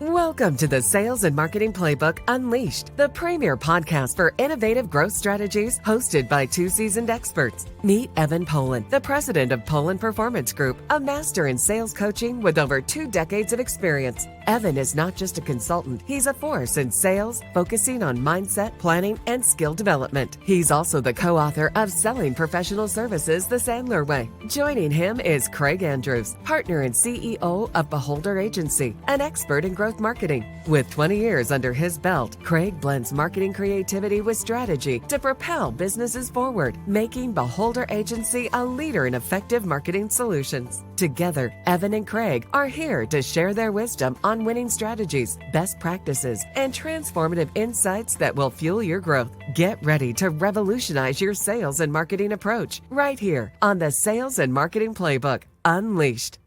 Welcome to the Sales and Marketing Playbook Unleashed, the premier podcast for innovative growth strategies, hosted by two seasoned experts. Meet Evan Polin, the president of Polin Performance Group, a master in sales coaching with over 2 decades of experience. Evan is not just a consultant, he's a force in sales, focusing on mindset, planning, and skill development. He's also the co-author of Selling Professional Services the Sandler Way. Joining him is Craig Andrews, partner and CEO of Beholder Agency, an expert in growth marketing. With 20 years under his belt, Craig blends marketing creativity with strategy to propel businesses forward, making Beholder Agency a leader in effective marketing solutions. Together, Evan and Craig are here to share their wisdom on winning strategies, best practices, and transformative insights that will fuel your growth. Get ready to revolutionize your sales and marketing approach right here on the Sales and Marketing Playbook Unleashed.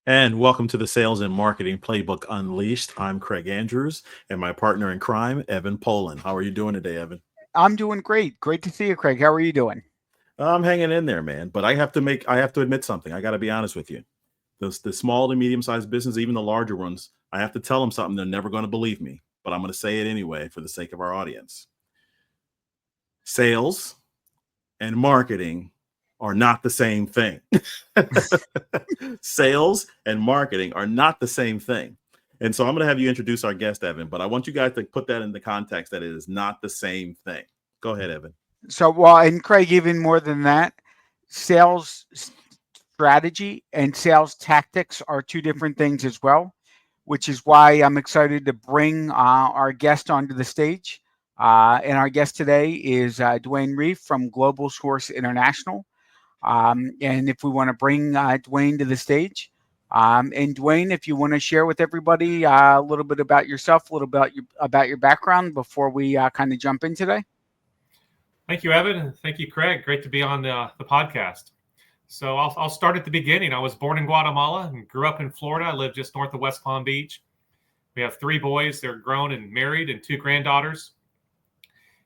And welcome to the Sales and Marketing Playbook Unleashed. I'm Craig Andrews and my partner in crime, Evan Polin. How are you doing today, Evan? I'm doing great. Great to see you, Craig. How are you doing? I'm hanging in there, man. But I have to admit something. I got to be honest with you. The small to medium-sized business, even the larger ones, I have to tell them something. They're never going to believe me, but I'm going to say it anyway for the sake of our audience. Sales and marketing are not the same thing. Sales and marketing are not the same thing. And so I'm going to have you introduce our guest, Evan, but I want you guys to put that in the context that it is not the same thing. Go ahead, Evan. So, well, and Craig, even more than that, sales strategy and sales tactics are two different things as well, which is why I'm excited to bring our guest onto the stage. And our guest today is Duane Reiff from Global Source International. And if we want to bring Duane to the stage, and Duane, if you want to share with everybody a little bit about yourself, a little bit about your background before we kind of jump in today. Thank you, Evan, and thank you, Craig. Great to be on the podcast. So I'll start at the beginning. I was born in Guatemala and grew up in Florida. I live just north of West Palm Beach. We have 3 boys. They're grown and married, and 2 granddaughters.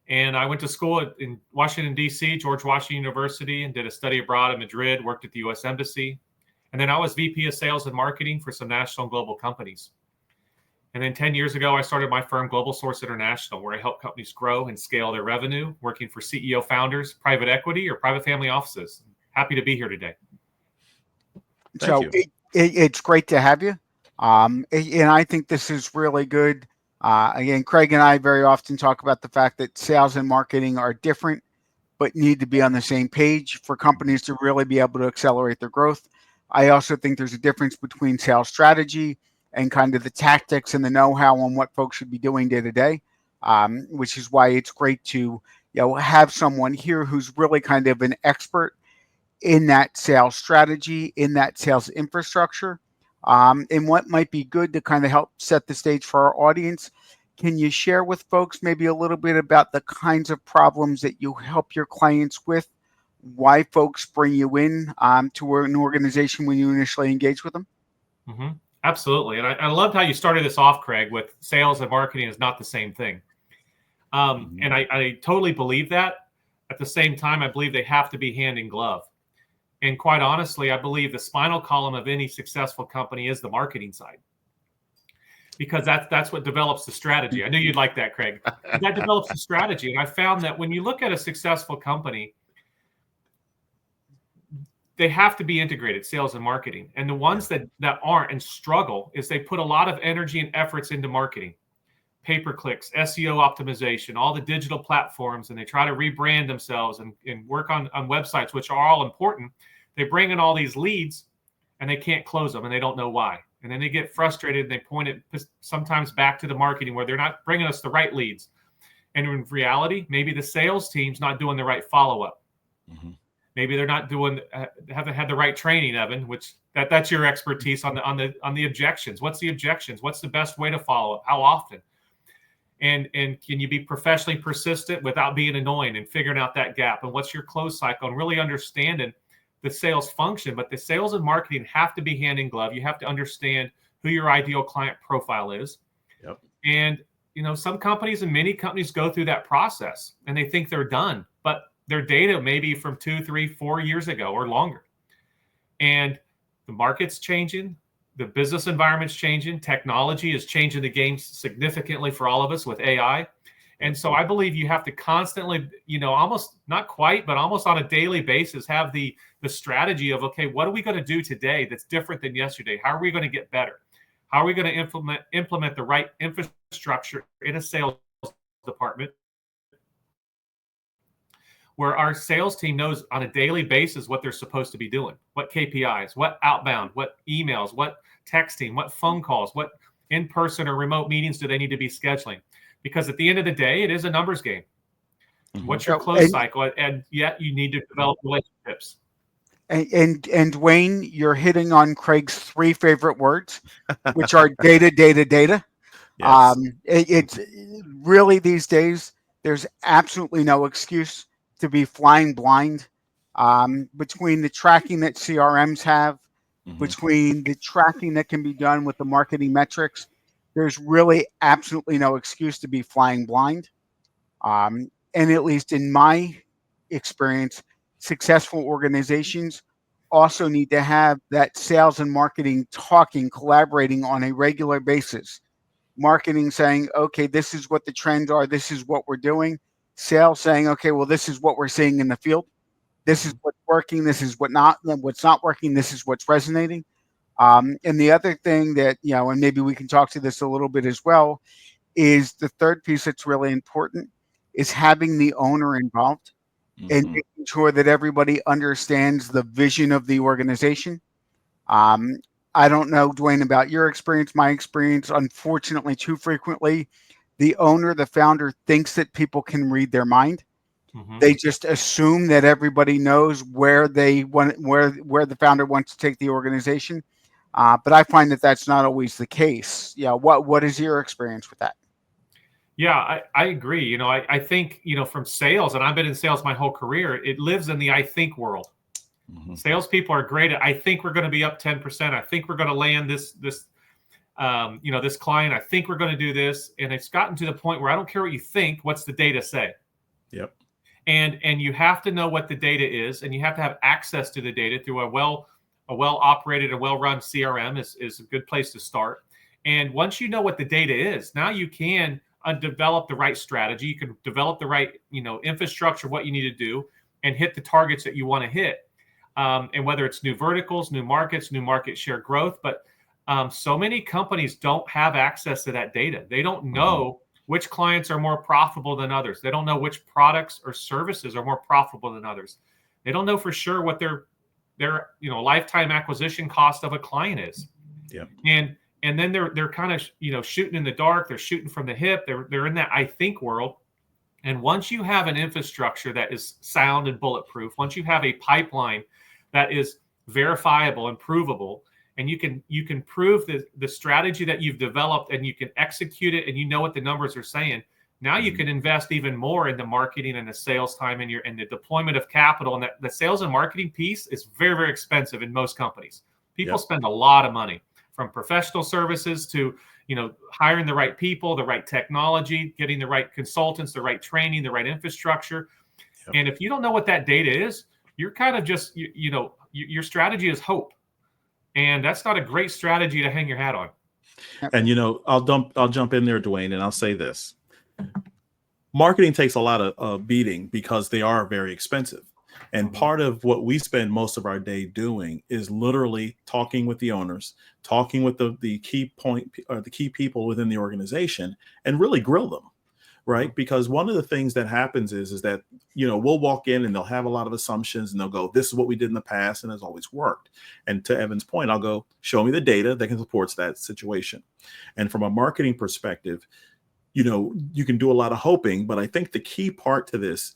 And I went to school in Washington, D.C., George Washington University, and did a study abroad in Madrid, worked at the U.S. Embassy. And then I was VP of Sales and Marketing for some national and global companies. And then 10 years ago, I started my firm, Global Source International, where I help companies grow and scale their revenue, working for CEO founders, private equity, or private family offices. Happy to be here today. Thank you. It's great to have you. And I think this is really good. Again, Craig and I very often talk about the fact that sales and marketing are different, but need to be on the same page for companies to really be able to accelerate their growth. I also think there's a difference between sales strategy and kind of the tactics and the know-how on what folks should be doing day to day, which is why it's great to have someone here who's really kind of an expert in that sales strategy, in that sales infrastructure. And what might be good to kind of help set the stage for our audience, can you share with folks maybe a little bit about the kinds of problems that you help your clients with, why folks bring you in to an organization when you initially engage with them? Mm-hmm. Absolutely. And I loved how you started this off, Craig, with sales and marketing is not the same thing. And I totally believe that. At the same time, I believe they have to be hand in glove. And quite honestly, I believe the spinal column of any successful company is the marketing side, because that's what develops the strategy. I knew you'd like that, Craig. That develops the strategy. And I found that when you look at a successful company, they have to be integrated, sales and marketing. And the ones that aren't and struggle is they put a lot of energy and efforts into marketing, pay-per-clicks, SEO optimization, all the digital platforms, and they try to rebrand themselves and work on websites, which are all important. They bring in all these leads and they can't close them and they don't know why. And then they get frustrated and they point it sometimes back to the marketing where they're not bringing us the right leads. And in reality, maybe the sales team's not doing the right follow-up. Mm-hmm. Maybe they're not haven't had the right training, Evan, which that's your expertise on the objections. What's the objections? What's the best way to follow up? How often? And can you be professionally persistent without being annoying and figuring out that gap? And what's your close cycle and really understanding the sales function? But the sales and marketing have to be hand in glove. You have to understand who your ideal client profile is. Yep. And some companies and many companies go through that process and they think they're done, but their data may be from 2, 3, 4 years ago or longer. And the market's changing. the business environment's changing. Technology is changing the game significantly for all of us with AI. And so I believe you have to constantly, almost not quite, but almost on a daily basis, have the strategy of, okay, what are we going to do today that's different than yesterday? How are we going to get better? How are we going to implement the right infrastructure in a sales department where our sales team knows on a daily basis what they're supposed to be doing, what KPIs, what outbound, what emails, what texting, what phone calls, what in-person or remote meetings do they need to be scheduling? Because at the end of the day, it is a numbers game. Mm-hmm. What's your close cycle? And yet you need to develop relationships. And Duane, you're hitting on Craig's 3 favorite words, which are data, data, data. Yes. It's really these days, there's absolutely no excuse to be flying blind between the tracking that CRMs have, between the tracking that can be done with the marketing metrics. There's really absolutely no excuse to be flying blind. And at least in my experience, successful organizations also need to have that sales and marketing talking, collaborating on a regular basis. Marketing saying, okay, this is what the trends are. This is what we're doing. Sales saying, okay, well, this is what we're seeing in the field. This is what's working. This is what's not working. This is what's resonating. And the other thing that, and maybe we can talk to this a little bit as well, is the third piece that's really important is having the owner involved and making sure that everybody understands the vision of the organization. I don't know, Duane, about your experience. My experience, unfortunately, too frequently, the owner, the founder, thinks that people can read their mind. They just assume that everybody knows where the founder wants to take the organization. But I find that that's not always the case. Yeah. What is your experience with that? Yeah, I agree. I think, from sales, and I've been in sales my whole career, it lives in the I think world. Salespeople are great at, I think we're going to be up 10%. I think we're going to land this client. I think we're going to do this. And it's gotten to the point where I don't care what you think. What's the data say? Yep. And you have to know what the data is, and you have to have access to the data through a well-operated, a well-run CRM is a good place to start. And once you know what the data is, now you can develop the right strategy. You can develop the right, infrastructure, what you need to do, and hit the targets that you want to hit. And whether it's new verticals, new markets, new market share growth, but so many companies don't have access to that data. They don't know which clients are more profitable than others. They don't know which products or services are more profitable than others. They don't know for sure what their lifetime acquisition cost of a client is. Yeah. And then they're kind of shooting in the dark. They're shooting from the hip. They're in that I think world. And once you have an infrastructure that is sound and bulletproof, once you have a pipeline that is verifiable and provable, and you can prove the strategy that you've developed, and you can execute it, and you know what the numbers are saying, now you can invest even more in the marketing and the sales time and the deployment of capital. And the sales and marketing piece is very, very expensive in most companies. People spend a lot of money, from professional services to hiring the right people, the right technology, getting the right consultants, the right training, the right infrastructure. Yep. And if you don't know what that data is, you're kind of just, your strategy is hope. And that's not a great strategy to hang your hat on. And, I'll jump in there, Duane, and I'll say this. Marketing takes a lot of beating because they are very expensive. And part of what we spend most of our day doing is literally talking with the owners, talking with the key people within the organization, and really grill them, right? Because one of the things that happens is that, we'll walk in and they'll have a lot of assumptions, and they'll go, this is what we did in the past, and it's always worked. And to Evan's point, I'll go, show me the data that can support that situation. And from a marketing perspective, you can do a lot of hoping, but I think the key part to this,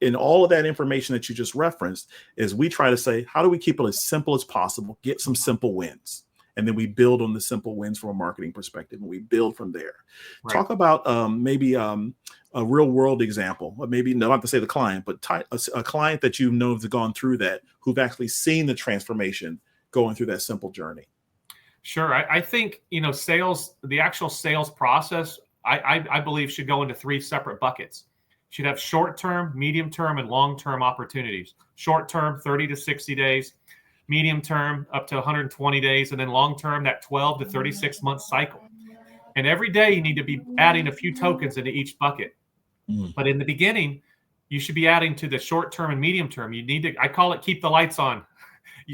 in all of that information that you just referenced, is we try to say, how do we keep it as simple as possible, get some simple wins, and then we build on the simple wins from a marketing perspective, and we build from there. Right. Talk about maybe a real world example, or maybe not to say the client, but a client that has gone through that, who've actually seen the transformation going through that simple journey. Sure. I think, sales, the actual sales process, I believe should go into 3 separate buckets. Should have short-term, medium-term, and long-term opportunities. Short-term, 30 to 60 days. medium term up to 120 days, and then long term, that 12 to 36 month cycle. And every day you need to be adding a few tokens into each bucket. But in the beginning, you should be adding to the short term and medium term. You need to, I call it keep the lights on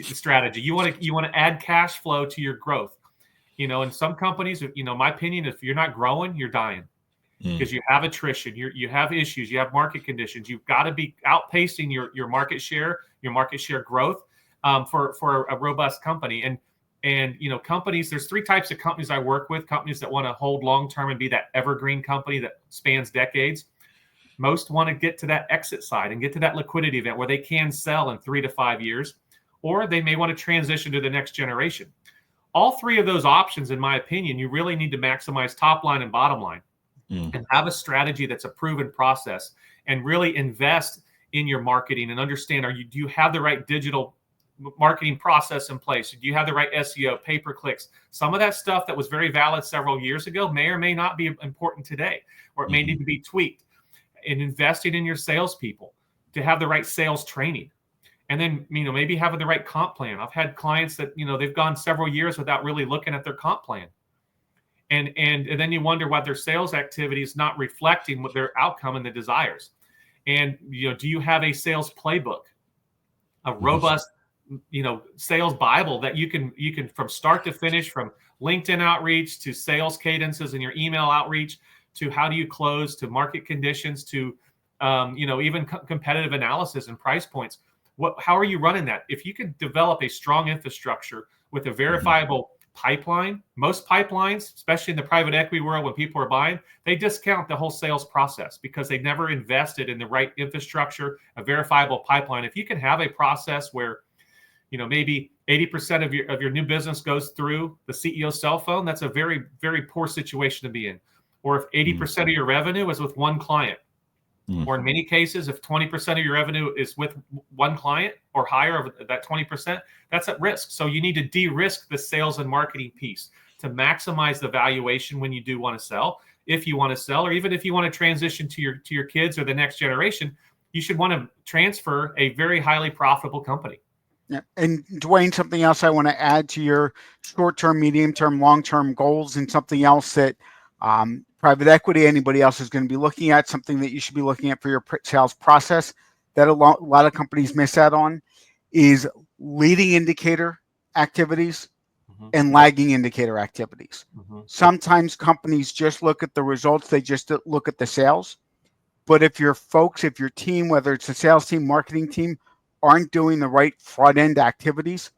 strategy. You want to add cash flow to your growth. In some companies, my opinion, if you're not growing, you're dying because you have attrition, you have issues, you have market conditions. You've got to be outpacing your market share growth for a robust company. And companies, there's three types of companies I work with. Companies that want to hold long term and be that evergreen company that spans decades. Most want to get to that exit side and get to that liquidity event where they can sell in 3 to 5 years, or they may want to transition to the next generation. All three of those options, in my opinion, you really need to maximize top line and bottom line and have a strategy that's a proven process and really invest in your marketing and understand, do you have the right digital marketing process in place? Do you have the right SEO, pay-per-clicks? Some of that stuff that was very valid several years ago may or may not be important today, or it may need to be tweaked. And investing in your salespeople to have the right sales training. And then, maybe having the right comp plan. I've had clients that, they've gone several years without really looking at their comp plan. And then you wonder why their sales activity is not reflecting what their outcome and the desires. And, do you have a sales playbook, a robust, sales Bible that you can from start to finish, from LinkedIn outreach to sales cadences and your email outreach, to how do you close, to market conditions, to even competitive analysis and price points. How are you running that? If you could develop a strong infrastructure with a verifiable pipeline, most pipelines, especially in the private equity world, when people are buying, they discount the whole sales process because they never invested in the right infrastructure, a verifiable pipeline. If you can have a process where maybe 80% of your new business goes through the CEO's cell phone, that's a very, very poor situation to be in. Or if 80% of your revenue is with one client, or in many cases, if 20% of your revenue is with one client or higher of that 20%, that's at risk. So you need to de-risk the sales and marketing piece to maximize the valuation when you do want to sell. If you want to sell, or even if you want to transition to your kids or the next generation, you should want to transfer a very highly profitable company. Yeah. And Duane, something else I want to add to your short-term, medium-term, long-term goals, and something else that private equity, anybody else is going to be looking at, something that you should be looking at for your sales process that a lot of companies miss out on, is leading indicator activities and lagging indicator activities. Sometimes companies just look at the results, they just look at the sales. But if your team, whether it's a sales team, marketing team, aren't doing the right front end activities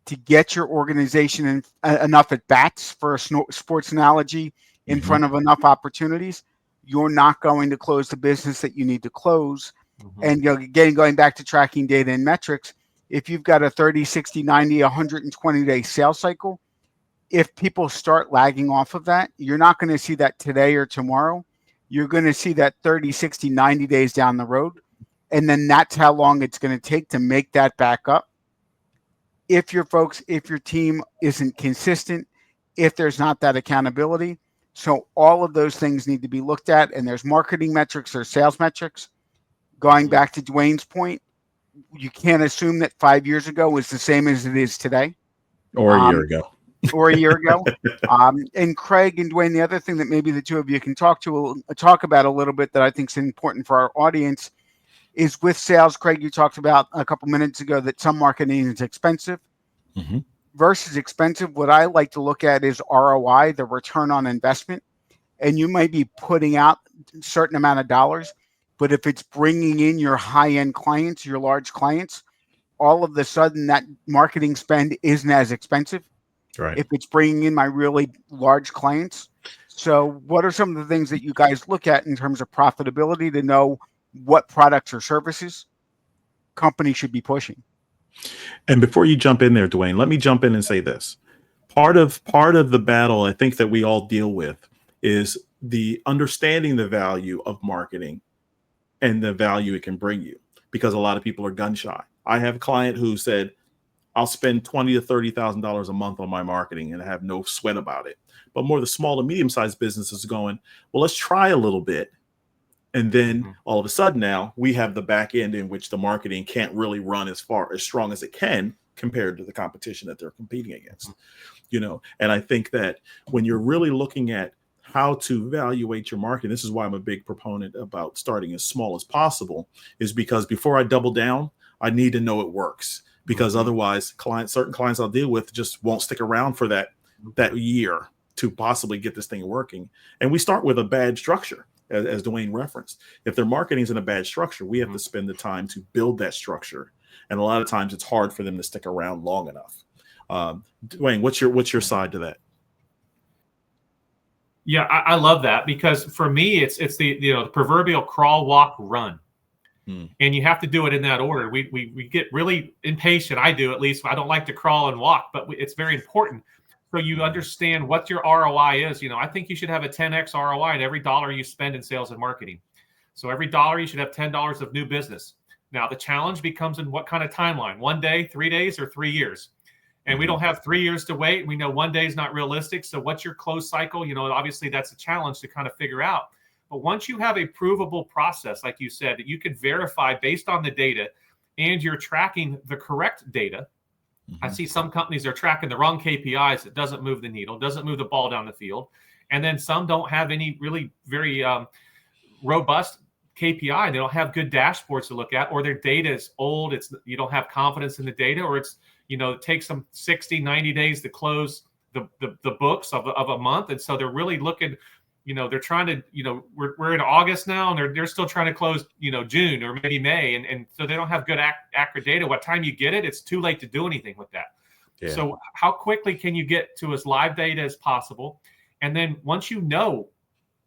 to get your organization enough at bats, for a sports analogy, in front of enough opportunities, you're not going to close the business that you need to close. And again, going back to tracking data and metrics, if you've got a 30, 60, 90, 120-day sales cycle, if people start lagging off of that, you're not going to see that today or tomorrow. You're going to see that 30, 60, 90 days down the road. And then that's how long it's going to take to make that back up. If your team isn't consistent, if there's not that accountability. So all of those things need to be looked at, and there's marketing metrics, there's sales metrics. Going back to Duane's point, you can't assume that 5 years ago was the same as it is today. Or a year ago. And Craig and Duane, the other thing that maybe the two of you can talk about a little bit that I think is important for our audience is with sales. Craig, you talked about a couple minutes ago that some marketing is expensive. Versus expensive, what I like to look at is ROI, the return on investment. And you might be putting out a certain amount of dollars, but if it's bringing in your high-end clients, your large clients, all of a sudden that marketing spend isn't as expensive. Right. If it's bringing in my really large clients. So what are some of the things that you guys look at in terms of profitability to know what products or services companies should be pushing? And before you jump in there, Duane, let me jump in and say this. Part of the battle I think that we all deal with is the understanding the value of marketing and the value it can bring you, because a lot of people are gun shy. I have a client who said, I'll spend $20,000 to $30,000 a month on my marketing and have no sweat about it. But more the small to medium-sized businesses going, well, let's try a little bit. And then all of a sudden now we have the back end in which the marketing can't really run as strong as it can compared to the competition that they're competing against. And I think that when you're really looking at how to evaluate your market, this is why I'm a big proponent about starting as small as possible, is because before I double down, I need to know it works, because otherwise certain clients I'll deal with just won't stick around for that year to possibly get this thing working. And we start with a bad structure, as Duane referenced. If their marketing is in a bad structure, we have to spend the time to build that structure. And a lot of times it's hard for them to stick around long enough. Duane, what's your side to that? Yeah, I love that, because for me, it's the proverbial crawl, walk, run. And you have to do it in that order. We get really impatient. I do, at least. I don't like to crawl and walk, but it's very important. So you understand what your ROI is. I think you should have a 10x ROI in every dollar you spend in sales and marketing. So every dollar you should have $10 of new business. Now the challenge becomes in what kind of timeline: 1 day, 3 days, or 3 years. And we don't have 3 years to wait. We know 1 day is not realistic. So what's your close cycle? Obviously that's a challenge to kind of figure out. But once you have a provable process, like you said, that you could verify based on the data, and you're tracking the correct data. I see some companies are tracking the wrong KPIs. It doesn't move the needle, doesn't move the ball down the field. And then some don't have any really very robust KPI. They don't have good dashboards to look at, or their data is old. You don't have confidence in the data, or it takes them 60, 90 days to close the books of a month. And so they're really looking, they're trying to, we're in August now, and they're still trying to close, June or maybe May. And so they don't have good accurate data. What time you get it, it's too late to do anything with that. Yeah. So how quickly can you get to as live data as possible? And then once you know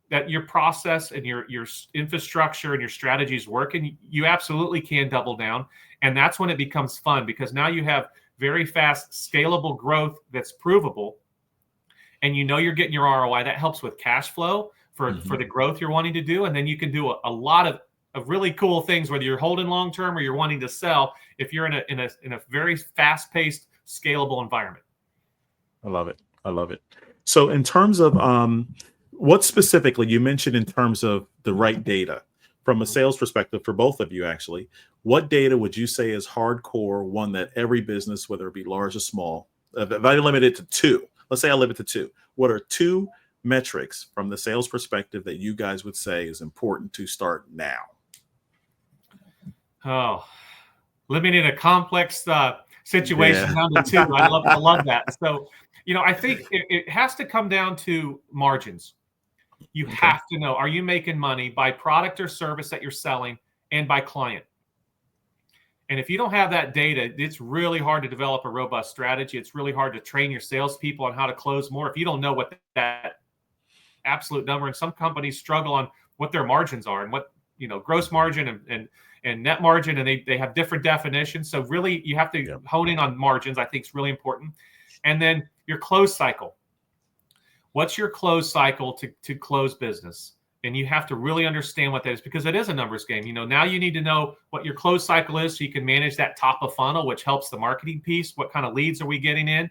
that your process and your infrastructure and your strategy is working, you absolutely can double down. And that's when it becomes fun, because now you have very fast, scalable growth that's provable. And you're getting your ROI. That helps with cash flow for the growth you're wanting to do. And then you can do a lot of really cool things, whether you're holding long term or you're wanting to sell, if you're in a very fast-paced, scalable environment. I love it. So in terms of what specifically you mentioned in terms of the right data from a sales perspective for both of you, actually, what data would you say is hardcore, one that every business, whether it be large or small, if I limit it to two, let's say I limit it to two, what are two metrics from the sales perspective that you guys would say is important to start now? Oh, limiting a complex situation down to two. I love that. So, I think it has to come down to margins. You have to know, are you making money by product or service that you're selling, and by client? And if you don't have that data, it's really hard to develop a robust strategy. It's really hard to train your salespeople on how to close more if you don't know what that absolute number. And some companies struggle on what their margins are, and what, gross margin and net margin, and they have different definitions. So really you have to hone in on margins. I think it's really important. And then your close cycle. What's your close cycle to close business? And you have to really understand what that is, because it is a numbers game. Now you need to know what your close cycle is, so you can manage that top of funnel, which helps the marketing piece. What kind of leads are we getting in?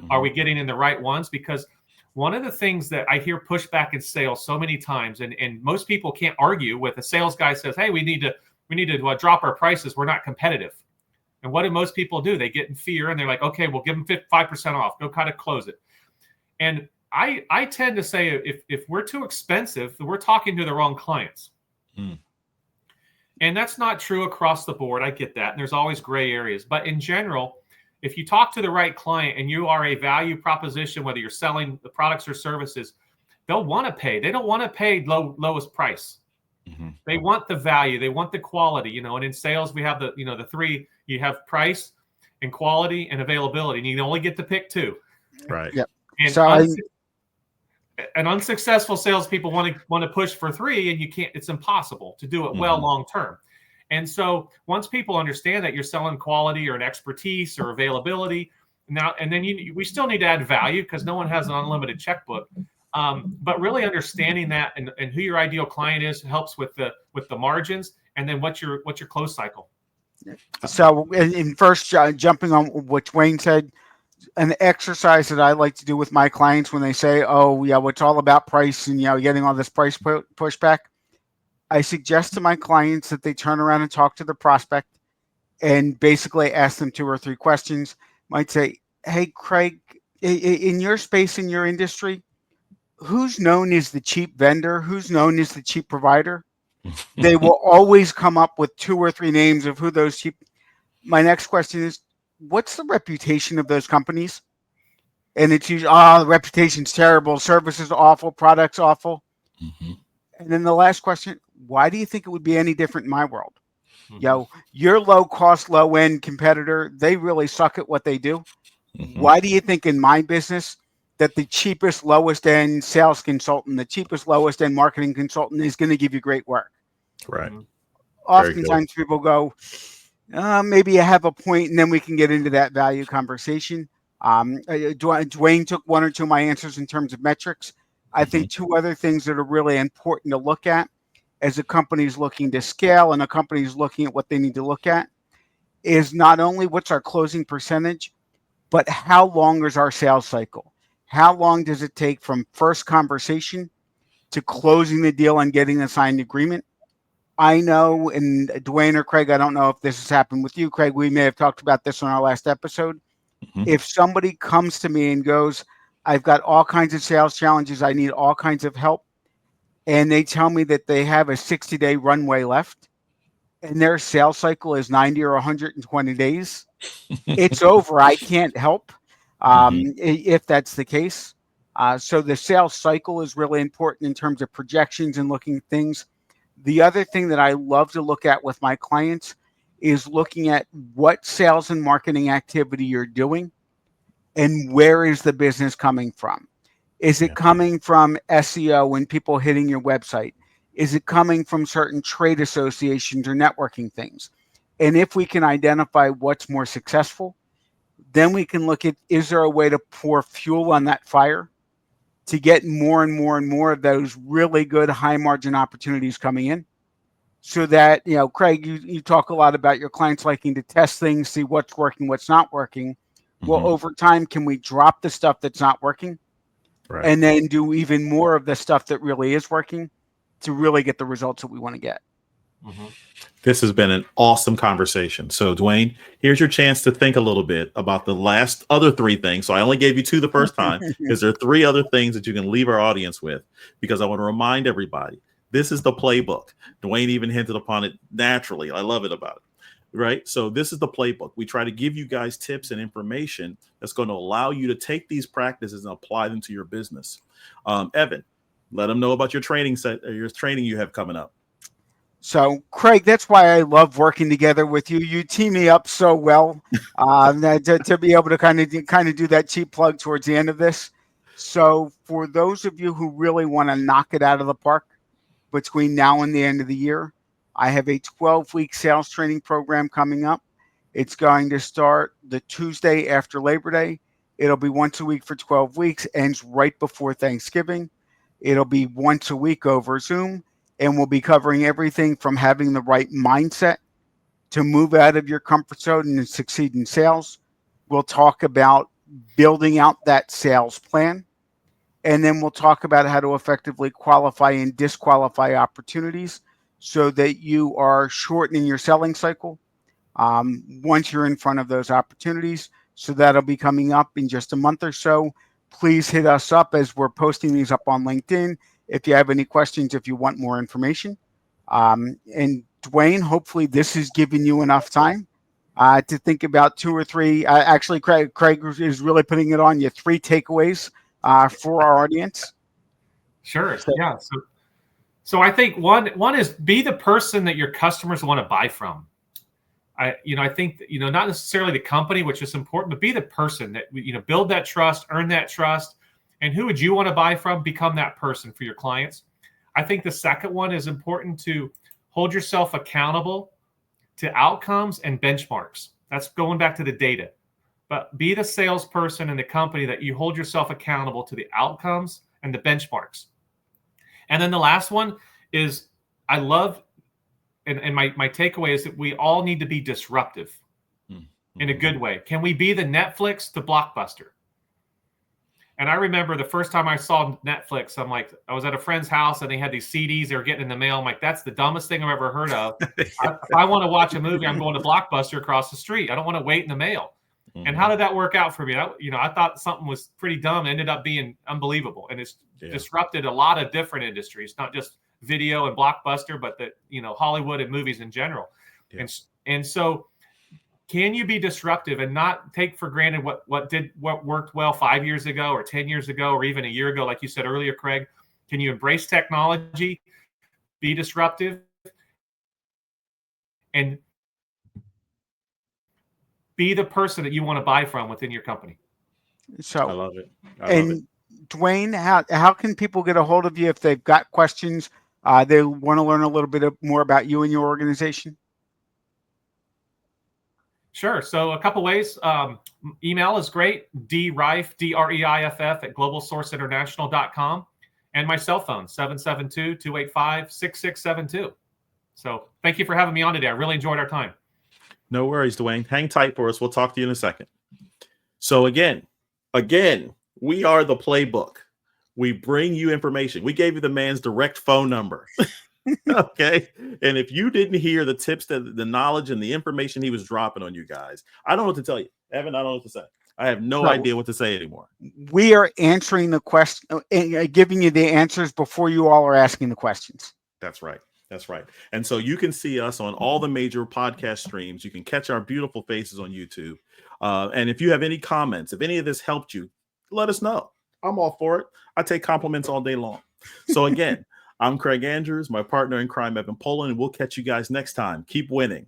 Are we getting in the right ones? Because one of the things that I hear pushback in sales so many times, and most people can't argue with, a sales guy says, hey, we need to drop our prices. We're not competitive. And what do most people do? They get in fear, and they're like, okay, we'll give them 5% off. Go kind of close it. And I tend to say, if we're too expensive, we're talking to the wrong clients. And that's not true across the board. I get that. And there's always gray areas. But in general, if you talk to the right client and you are a value proposition, whether you're selling the products or services, they'll want to pay. They don't want to pay lowest price. They want the value. They want the quality, and in sales, we have the three. You have price and quality and availability, and you only get to pick two. Right. Yep. And unsuccessful salespeople want to push for three, and you can't. It's impossible to do it well long term. And so once people understand that you're selling quality or an expertise or availability, and then we still need to add value, because no one has an unlimited checkbook. But really understanding that and who your ideal client is helps with the margins, and then what's your close cycle. So in first jumping on what Duane said, an exercise that I like to do with my clients when they say, oh, yeah, it's all about price and, getting all this price pushback, I suggest to my clients that they turn around and talk to the prospect and basically ask them 2 or 3 questions. might say, hey, Craig, in your space, in your industry, who's known as the cheap vendor? Who's known as the cheap provider? They will always come up with 2 or 3 names of who those cheap. My next question is, what's the reputation of those companies? And it's usually, the reputation's terrible, service is awful, products awful. Mm-hmm. And then the last question, why do you think it would be any different in my world? Mhm. Your low cost, low end competitor, they really suck at what they do. Mm-hmm. Why do you think in my business that the cheapest, lowest end sales consultant, the cheapest, lowest end marketing consultant is going to give you great work? Right. Mhm. Very good. Oftentimes people go, maybe I have a point, and then we can get into that value conversation. Duane took 1 or 2 of my answers in terms of metrics. I think 2 other things that are really important to look at as a company is looking to scale and a company is looking at what they need to look at is not only what's our closing percentage, but how long is our sales cycle? How long does it take from first conversation to closing the deal and getting a signed agreement? I know, and Duane or Craig, I don't know if this has happened with you, Craig. We may have talked about this on our last episode. Mm-hmm. If somebody comes to me and goes, I've got all kinds of sales challenges, I need all kinds of help, and they tell me that they have a 60-day runway left, and their sales cycle is 90 or 120 days, it's over. I can't help if that's the case. So the sales cycle is really important in terms of projections and looking at things. The other thing that I love to look at with my clients is looking at what sales and marketing activity you're doing and where is the business coming from. Is it coming from SEO and people hitting your website? Is it coming from certain trade associations or networking things? And if we can identify what's more successful, then we can look at, is there a way to pour fuel on that fire to get more and more and more of those really good high margin opportunities coming in? So that, Craig, you talk a lot about your clients liking to test things, see what's working, what's not working. Well, over time, can we drop the stuff that's not working? Right. And then do even more of the stuff that really is working to really get the results that we want to get? Mm-hmm. This has been an awesome conversation. So, Duane, here's your chance to think a little bit about the last other 3 things. So I only gave you 2 the first time because there are 3 other things that you can leave our audience with, because I want to remind everybody, this is the playbook. Duane even hinted upon it naturally. I love it about it. Right. So this is the playbook. We try to give you guys tips and information that's going to allow you to take these practices and apply them to your business. Evan, let them know about your training you have coming up. So, Craig, that's why I love working together with you. You team me up so well to be able to kind of do that cheap plug towards the end of this. So, for those of you who really want to knock it out of the park between now and the end of the year, I have a 12-week sales training program coming up. It's going to start the Tuesday after Labor Day. It'll be once a week for 12 weeks, ends right before Thanksgiving. It'll be once a week over Zoom. And we'll be covering everything from having the right mindset to move out of your comfort zone and succeed in sales. We'll talk about building out that sales plan. And then we'll talk about how to effectively qualify and disqualify opportunities so that you are shortening your selling cycle once you're in front of those opportunities. So that'll be coming up in just a month or so. Please hit us up as we're posting these up on LinkedIn if you have any questions, if you want more information. And Duane, hopefully this has given you enough time to think about 2 or 3. Actually, Craig is really putting it on you. 3 takeaways for our audience. Sure. Yeah. So I think one is be the person that your customers want to buy from. I think that, not necessarily the company, which is important, but be the person that, build that trust, earn that trust. And who would you want to buy from? Become that person for your clients. I think the second one is important to hold yourself accountable to outcomes and benchmarks. That's going back to the data. But be the salesperson in the company that you hold yourself accountable to the outcomes and the benchmarks. And then the last one is I love, and my takeaway is that we all need to be disruptive in a good way. Can we be the Netflix to Blockbuster? And I remember the first time I saw Netflix, I'm like, I was at a friend's house and they had these CDs they were getting in the mail. I'm like, that's the dumbest thing I've ever heard of. If I want to watch a movie, I'm going to Blockbuster across the street. I don't want to wait in the mail. And how did that work out for me? I thought something was pretty dumb, ended up being unbelievable. And it's disrupted a lot of different industries, not just video and blockbuster, but Hollywood and movies in general. Yeah. And so can you be disruptive and not take for granted what worked well 5 years ago or 10 years ago or even a year ago, like you said earlier, Craig? Can you embrace technology, be disruptive, and be the person that you want to buy from within your company? So I love it. Duane, how can people get a hold of you if they've got questions? They want to learn a little bit more about you and your organization? Sure. So a couple ways. Email is great. Dreiff, Dreiff at globalsourceinternational.com. And my cell phone, 772-285-6672. So thank you for having me on today. I really enjoyed our time. No worries, Duane. Hang tight for us. We'll talk to you in a second. So again, we are the playbook. We bring you information. We gave you the man's direct phone number. Okay. And if you didn't hear the tips, the knowledge and the information he was dropping on you guys, I don't know what to tell you. Evan, I don't know what to say. I have no idea what to say anymore. We are answering the question, giving you the answers before you all are asking the questions. That's right. That's right. And so you can see us on all the major podcast streams. You can catch our beautiful faces on YouTube. And if you have any comments, if any of this helped you, let us know. I'm all for it. I take compliments all day long. So again, I'm Craig Andrews, my partner in crime, Evan Polin, and we'll catch you guys next time. Keep winning.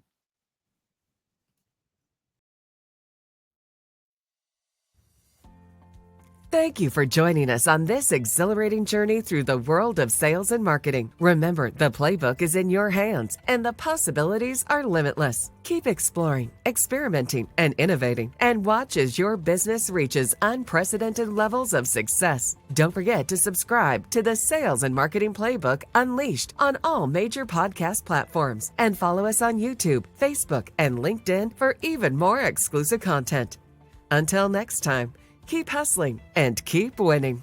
Thank you for joining us on this exhilarating journey through the world of sales and marketing. Remember, the playbook is in your hands and the possibilities are limitless. Keep exploring, experimenting, and innovating, and watch as your business reaches unprecedented levels of success. Don't forget to subscribe to the Sales and Marketing Playbook Unleashed on all major podcast platforms, and follow us on YouTube, Facebook, and LinkedIn for even more exclusive content. Until next time, keep hustling and keep winning.